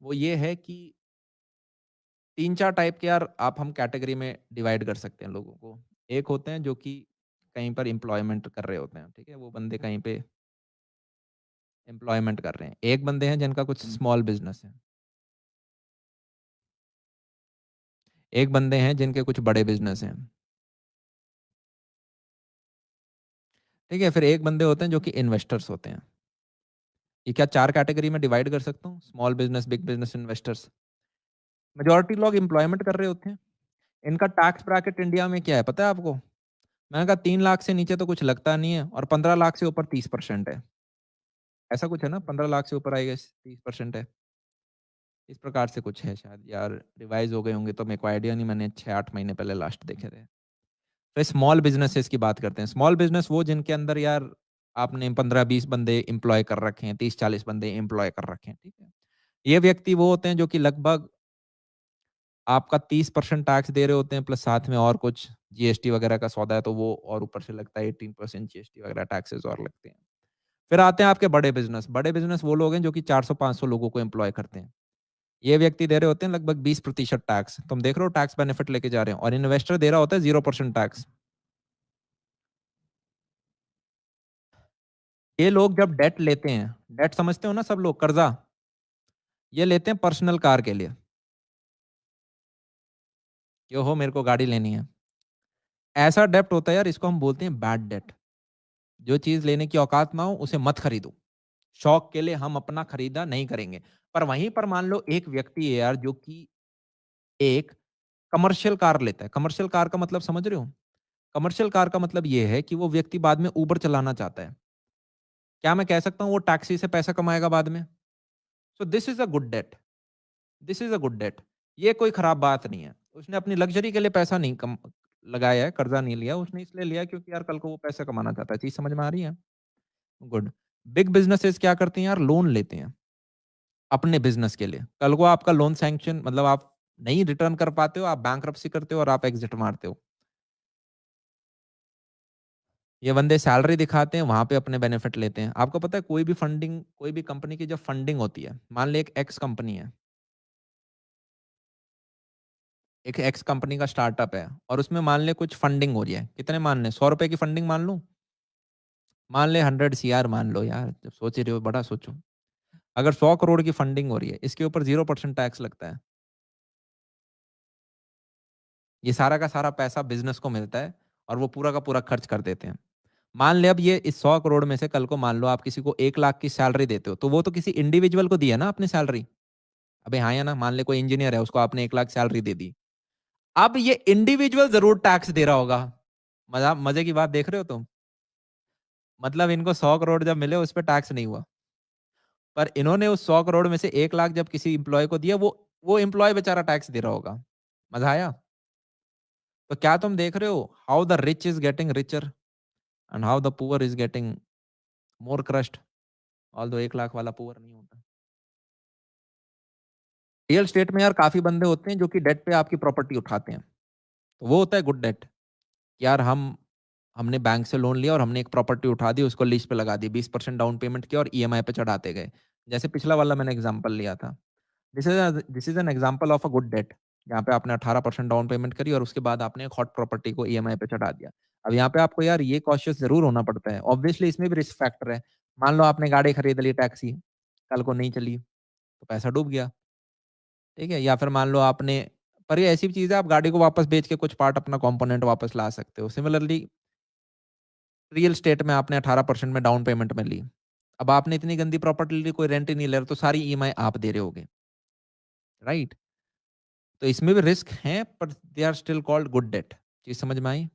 वो ये है कि 3-4 टाइप के यार आप हम कैटेगरी में डिवाइड कर सकते हैं लोगों को। एक होते हैं जो कि कहीं पर एम्प्लॉयमेंट कर रहे होते हैं, ठीक है? वो बंदे कहीं पे एम्प्लॉयमेंट कर रहे हैं। एक बंदे हैं जिनका कुछ स्मॉल बिज़नेस है। एक बंदे हैं जिनके कुछ बड़े बिज़नेस हैं, ठीक है? फिर एक बंदे होते हैं जो कि इन्वेस्टर्स होते हैं। ये क्या 4 कैटेगरी में डिवाइड कर सकता हूँ? Small business, big business, investors. Majority लोग एम्प्लॉयमेंट कर रहे होते हैं। इनका टैक्स ब्रैकेट इंडिया में क्या है पता है आपको? मैंने कहा 3 लाख से नीचे तो कुछ लगता नहीं है और 15 लाख से ऊपर 30% है। ऐसा कुछ है ना? 15 लाख से ऊपर आई गेस 30% है। इस प्रकार से कुछ है शायद यार, रिवाइज़ हो गए होंगे तो मेरे को आइडिया नहीं, मैंने 6-8 महीने पहले लास्ट देखे थे। फिर स्मॉल बिज़नेसेस की बात करते हैं। स्मॉल बिज़नेस वो जिनके अंदर यार आपने 15-20 बंदे एम्प्लॉय कर रखे हैं, 30-40 बंदे एम्प्लॉय कर रखे हैं, ठीक है? ये व्यक्ति वो होते हैं जो कि लगभग आपका 30% टैक्स दे रहे होते हैं प्लस साथ में और कुछ जीएसटी वगैरह का सौदा है तो वो और ऊपर से लगता है 18% जीएसटी वगैरह टैक्सेस और लगते हैं। फिर आते हैं आपके बड़े बिज़नेस। बड़े बिज़नेस वो लोग हैं जो कि 400-500 लोगों को एम्प्लॉय करते हैं। ये व्यक्ति दे रहे होते हैं लगभग 20% टैक्स। तुम देख रहे हो टैक्स बेनिफिट लेके जा रहे हैं और इन्वेस्टर दे रहा होता है 0% टैक्स। ये लोग जब डेट लेते हैं, डेट समझते हो ना सब लोग कर्ज़ा, ये लेते हैं पर्सनल कार के लिए, कि ओहो मेरे को गाड़ी लेनी है। ऐसा डेब्ट होता है यार, इसको हम बोलते हैं बैड डेट। जो चीज़ लेने की औकात ना हो उसे मत खरीदो। शौक के लिए हम अपना खरीदा नहीं करेंगे। पर वहीं पर मान लो एक व्यक्ति है यार जो कि एक कमर्शियल कार लेता है। कमर्शियल कार का मतलब समझ रहे हो? कमर्शियल कार का मतलब ये है कि वो व्यक्ति बाद में उबर चलाना चाहता है। क्या मैं कह सकता हूँ वो टैक्सी से पैसा कमाएगा बाद में? So this is a good debt, this is a good debt. ये कोई खराब बात नहीं है। उसने अपनी लग्ज़री के लिए पैसा नहीं कम लगाया है, कर्ज़ा नहीं लिया। उसने इसलिए लिया क्योंकि यार कल को वो पैसा कमाना चाहता है। चीज़ समझ में आ रही है? गुड। बिग बिज़नेसेस क्या करते हैं यार, लोन लेते हैं अपने बिज़नेस के लिए। कल को आपका लोन सैंक्शन मतलब आप नहीं रिटर्न कर पाते हो, आप बैंकरप्सी करते हो और आप एग्ज़िट मारते हो। ये बंदे सैलरी दिखाते हैं, वहाँ पे अपने बेनिफिट लेते हैं। आपको पता है कोई भी फंडिंग, कोई भी कंपनी की जब फंडिंग होती है, मान लें एक एक्स कंपनी है, एक एक्स कंपनी का स्टार्टअप है और उसमें मान लें कुछ फंडिंग हो रही है। कितने मान लें? ₹100 की फंडिंग मान लूँ? मान लें 100 सीआर मान लो यार, जब सोच ही रहे हो बड़ा सोचो। अगर 100 करोड़ की फंडिंग हो रही है, इसके ऊपर 0% टैक्स लगता है। ये सारा का सारा पैसा बिज़नेस को मिलता है और वो पूरा का पूरा खर्च कर देते हैं। मान लें अब ये इस 100 करोड़ में से कल को मान लो आप किसी को 1 लाख की सैलरी देते हो, तो वो तो किसी इंडिविजुअल को दी है ना आपने सैलरी। अबे हाँ या ना? मान ले कोई इंजीनियर है, उसको आपने 1 लाख सैलरी दे दी। अब ये इंडिविजुअल ज़रूर टैक्स दे रहा होगा। मज़े की बात देख रहे हो तुम? मतलब इनको 100 करोड़ जब मिले उस पे टैक्स नहीं हुआ। पर इन्होंने उस 100 करोड़ में से 1 लाख जब किसी एम्प्लॉयी को दिया, वो एम्प्लॉयी बेचारा टैक्स दे रहा होगा। मज़ा आया? तो क्या तुम देख रहे हो how the rich is getting richer and how the poor is getting more crushed, although 1 lakh वाला पुअर नहीं होता। रियल एस्टेट में यार काफ़ी बंदे होते हैं जो कि डेट पे आपकी प्रॉपर्टी उठाते हैं। तो वो होता है गुड डेट। यार हमने बैंक से लोन लिया और हमने एक प्रॉपर्टी उठा दी, उसको लीज़ पे लगा दी, 20% डाउन पेमेंट किया और ईएमआई पे चढ़ाते गए। जैसे पिछला वाला मैंने एग्ज़ाम्पल लिया था। This is an example of a good debt, जहाँ पे आपने 18% डाउन पेमेंट करी और उसके बाद आपने एक हॉट प्रॉपर्टी को ईएमआई पे चढ़ा दिया। अब यहाँ पे आपको यार ये कॉशियस ज़रूर होना पड़ता है। ऑब्वियसली इसमें भी रिस्क फैक्टर है। मान लो आपने गाड़ी खरीद ली टैक्सी, कल को नहीं चली, तो पैसा डूब गया, ठीक है? या फिर मान लो आपने, पर ये ऐसी चीज़ है आप गाड़ी को वापस बेच के कुछ पार्ट अपना कंपोनेंट वापस ला सकते हो। सिमिलरली रियल एस्टेट में आपने 18% में डाउन पेमेंट में ली। अब आपने इतनी गंदी प्रॉपर्टी ली, कोई रेंट ही नहीं ले रहा, तो सारी ईएमआई आप दे रहे होगे, राइट? तो इसमें भी रिस्क हैं, पर they are still called good debt. चीज़ समझ में आई?